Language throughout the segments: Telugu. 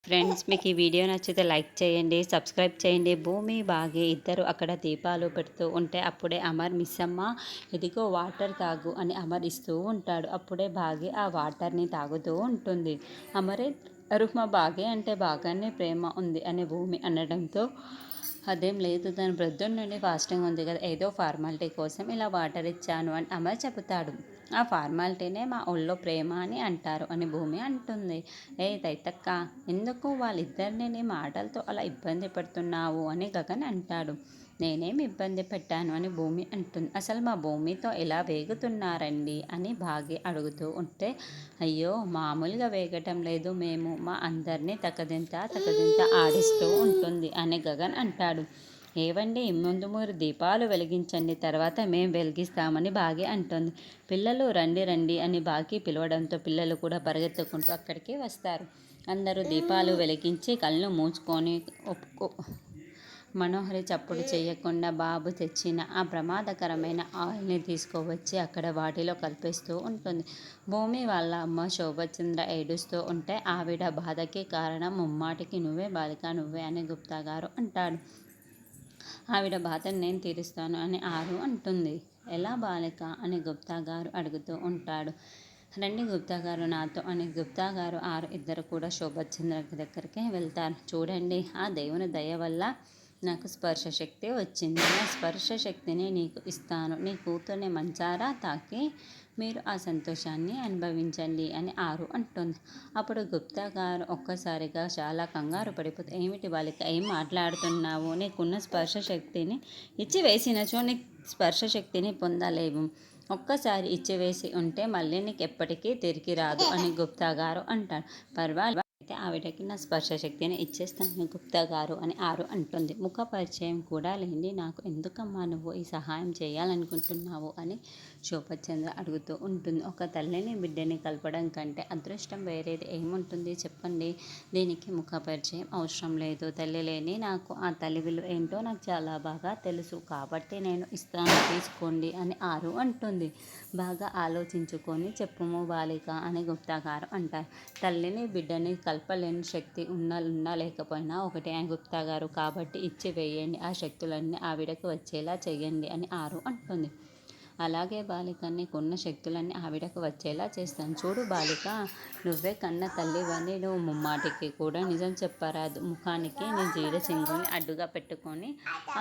ఫ్రెండ్స్, మీకు ఈ వీడియో నచ్చితే లైక్ చేయండి, సబ్స్క్రైబ్ చేయండి. భూమి బాగి ఇద్దరు అక్కడ దీపాలు పెడుతూ ఉంటే అప్పుడే అమర్ మిస్సమ్మ ఇదిగో వాటర్ తాగు అని అమర్ ఇస్తూ ఉంటాడు. అప్పుడే బాగి ఆ వాటర్ని తాగుతూ ఉంటుంది. అమరే రుహ్మ బాగి అంటే బాగానే ప్రేమ ఉంది అని భూమి అనడంతో అదేం లేదు, తను ప్రొద్దున్న నుండి ఫాస్టింగ్ ఉంది కదా, ఏదో ఫార్మాలిటీ కోసం ఇలా వాటర్ ఇచ్చాను అని అమర్ చెబుతాడు. ఆ ఫార్మాలిటీనే మా ఊళ్ళో ప్రేమ అని అంటారు అని భూమి అంటుంది. ఏ తైతక్క, ఎందుకు వాళ్ళిద్దరిని నీ మాటలతో అలా ఇబ్బంది పెడుతున్నావు అని గగన్ అంటాడు. నేనేం ఇబ్బంది పెట్టాను అని భూమి అంటుంది. అసలు మా భూమితో ఎలా వేగుతున్నారండి అని భాగ్య అడుగుతూ ఉంటే, అయ్యో మామూలుగా వేగటం లేదు, మేము మా అందరినీ తకదింత ఆడిస్తూ ఉంటుంది అని గగన్ అంటాడు. ఏవండి, ముందు మీరు దీపాలు వెలిగించండి, తర్వాత మేం వెలిగిస్తామని బాగి అంటుంది. పిల్లలు రండి రండి అని బాగి పిలవడంతో పిల్లలు కూడా పరిగెత్తుకుంటూ అక్కడికి వస్తారు. అందరూ దీపాలు వెలిగించి కళ్ళు మూసుకొని మనోహరి చప్పుడు చేయకుండా బాబు తెచ్చిన ఆ ప్రమాదకరమైన ఆయిల్ని తీసుకువచ్చి అక్కడ వాటిలో కలిపేస్తూ ఉంటుంది. భూమి వాళ్ళ అమ్మ శోభచంద్ర ఏడుస్తూ ఉంటే ఆవిడ బాధకి కారణం ముమ్మాటికి నువ్వే బాలిక, నువ్వే అని గుప్తా గారు అంటాడు. ఆవిడ బాధను నేను తీరుస్తాను అని ఆరు అంటుంది. ఎలా బాలిక అని గుప్తా గారు అడుగుతూ ఉంటాడు. రండి గుప్తా గారు నాతో అని గుప్తా గారు ఆరు ఇద్దరు కూడా శోభచంద్ర దగ్గరికి వెళ్తారు. చూడండి, ఆ దేవుని దయ వల్ల నాకు స్పర్శ శక్తి వచ్చింది. నా స్పర్శ శక్తిని నీకు ఇస్తాను. నీ కూతుర్ని మంచారా తాకి మీరు ఆ సంతోషాన్ని అనుభవించండి అని ఆరు అంటుంది. అప్పుడు గుప్తా గారు ఒక్కసారిగా చాలా కంగారు పడిపోతే, ఏమిటి బాలిక, ఏం మాట్లాడుతున్నావు? నీకున్న స్పర్శ శక్తిని ఇచ్చివేసినచో నీ స్పర్శ శక్తిని పొందలేవు. ఒక్కసారి ఇచ్చివేసి ఉంటే మళ్ళీ నీకు ఎప్పటికీ తిరిగి రాదు అని గుప్తా గారు అంటాడు. పర్వాలేదు, అయితే ఆవిడకి నా స్పర్శ శక్తిని ఇచ్చేస్తాను గుప్తా గారు అని ఆరు అంటుంది. ముఖ పరిచయం కూడా లేని నాకు ఎందుకమ్మా నువ్వు ఈ సహాయం చేయాలనుకుంటున్నావు అని శోభచంద్ర అడుగుతూ ఉంటుంది. ఒక తల్లిని బిడ్డని కలపడం కంటే అదృష్టం వేరేది ఏముంటుంది చెప్పండి. దీనికి ముఖ పరిచయం అవసరం లేదు. తల్లి లేని నాకు ఆ తల్లి విలువ ఏంటో నాకు చాలా బాగా తెలుసు, కాబట్టి నేను ఇస్తాను, తీసుకోండి అని ఆరు అంటుంది. బాగా ఆలోచించుకొని చెప్పుము బాలిక అని గుప్తా గారు అంటారు. తల్లిని బిడ్డని కల్పలేని శక్తి ఉన్నా లేకపోయినా ఒకటే అని గుప్తా గారు, కాబట్టి ఇచ్చి వేయండి, ఆ శక్తులన్నీ ఆవిడకు వచ్చేలా చెయ్యండి అని ఆరు అంటుంది. అలాగే బాలిక, నీకున్న శక్తులన్నీ ఆవిడకు వచ్చేలా చేస్తాను. చూడు బాలిక, నువ్వే కన్న తల్లివని నువ్వు ముమ్మాటికి కూడా నిజం చెప్పరాదు. ముఖానికి నీ జీడ చెంగుల్ని అడ్డుగా పెట్టుకొని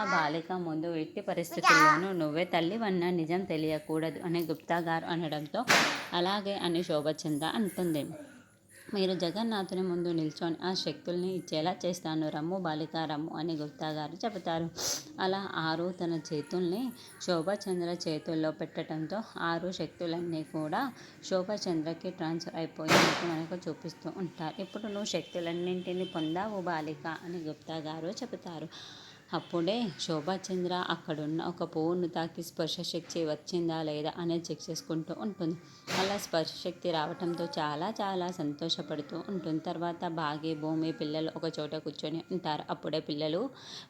ఆ బాలిక ముందు ఎట్టి పరిస్థితుల్లోనూ నువ్వే తల్లివన్న నిజం తెలియకూడదు అని గుప్తా గారు అనడంతో అలాగే అని శోభచంద్ర అంటుంది. మీరు జగన్నాథుని ముందు నిల్చొని ఆ శక్తుల్ని ఇచ్చేలా చేస్తాను, రమ్ము బాలిక రమ్ము అని గుప్తా గారు చెబుతారు. అలా ఆరు తన చేతుల్ని శోభచంద్ర చేతుల్లో పెట్టడంతో ఆరు శక్తులన్నీ కూడా శోభచంద్రకి ట్రాన్స్ఫర్ అయిపోయినట్టు మనకు చూపిస్తూ ఉంటారు. ఇప్పుడు నువ్వు శక్తులన్నింటినీ పొందావు బాలిక అని గుప్తా గారు చెబుతారు. అప్పుడే శోభచంద్ర అక్కడున్న ఒక పువ్వును తాకి స్పర్శశక్తి వచ్చిందా లేదా అనేది చెక్ చేసుకుంటూ ఉంటుంది. అలా స్పర్శశక్తి రావడంతో చాలా చాలా సంతోషపడుతూ ఉంటుంది. తర్వాత బాగి భూమి పిల్లలు ఒక చోట కూర్చొని ఉంటారు. అప్పుడే పిల్లలు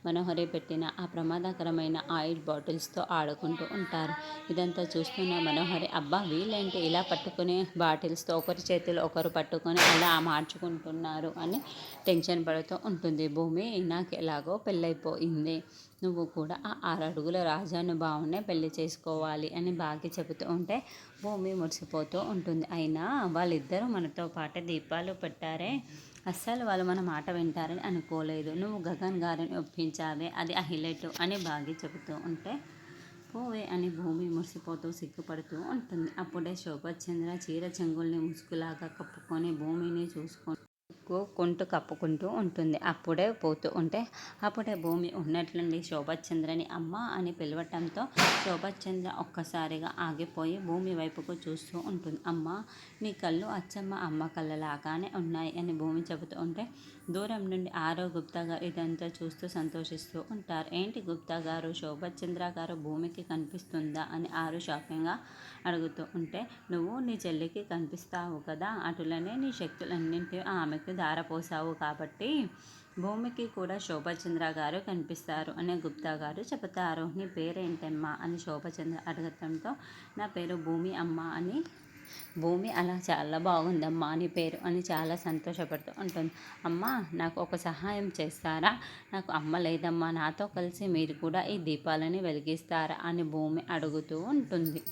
మనోహరి పెట్టిన ఆ ప్రమాదకరమైన ఆయిల్ బాటిల్స్తో ఆడుకుంటూ ఉంటారు. ఇదంతా చూస్తున్న మనోహరి, అబ్బా వీళ్ళేంటి ఇలా పట్టుకుని బాటిల్స్తో ఒకరి చేతులు ఒకరు పట్టుకొని అలా మార్చుకుంటున్నారు అని టెన్షన్ పడుతూ ఉంటుంది. భూమి, నాకు ఎలాగో పెళ్ళైపోయింది, నువ్వు కూడా ఆ 6 అడుగుల రాజానుభావునే పెళ్లి చేసుకోవాలి అని బాగి చెబుతూ ఉంటే భూమి మురిసిపోతూ ఉంటుంది. అయినా వాళ్ళిద్దరూ మనతో పాటే దీపాలు పెట్టారే, అస్సలు వాళ్ళు మన మాట వింటారని అనుకోలేదు. నువ్వు గగన్ గారిని ఒప్పించావే, అది హైలైట్ అని బాగి చెబుతూ ఉంటే పోవే అని భూమి మురిసిపోతూ సిగ్గుపడుతూ ఉంటుంది. అప్పుడే శోభచంద్ర చీర చెంగుల్ని ముసుగులాగా కప్పుకొని భూమిని కప్పుకుంటూ ఉంటుంది. అప్పుడే పోతూ ఉంటే అప్పుడే భూమి ఉన్నట్లుండి శోభచంద్రని అమ్మ అని పిలవటంతో శోభచంద్ర ఒక్కసారిగా ఆగిపోయి భూమి వైపుకు చూస్తూ ఉంటుంది. అమ్మ, నీ కళ్ళు అచ్చమ్మ అమ్మ కళ్ళలాగానే ఉన్నాయి అని భూమి చెబుతూ ఉంటే దూరం నుండి ఆరో గుప్తా గారు ఇదంతా చూస్తూ సంతోషిస్తూ ఉంటారు. ఏంటి గుప్తా గారు, శోభచంద్ర గారు భూమికి కనిపిస్తుందా అని ఆరు షాకింగ్గా అడుగుతూ ఉంటే, నువ్వు నీ చెల్లికి కనిపిస్తావు కదా, అటులనే నీ శక్తులన్నింటి ఆమెకు ధారపోసావు కాబట్టి భూమికి కూడా శోభచంద్ర గారు కనిపిస్తారు అని గుప్తా గారు చెబుతారు. నీ పేరేంటమ్మా అని శోభచంద్ర అడగటంతో నా పేరు భూమి అమ్మ అని భూమి అలా చాలా బాగుందమ్మా నీ పేరు అని చాలా సంతోషపడుతూ ఉంటుంది. అమ్మ నాకు ఒక సహాయం చేస్తారా? నాకు అమ్మ లేదమ్మా, నాతో కలిసి మీరు కూడా ఈ దీపాలని వెలిగిస్తారా అని భూమి అడుగుతూ ఉంటుంది.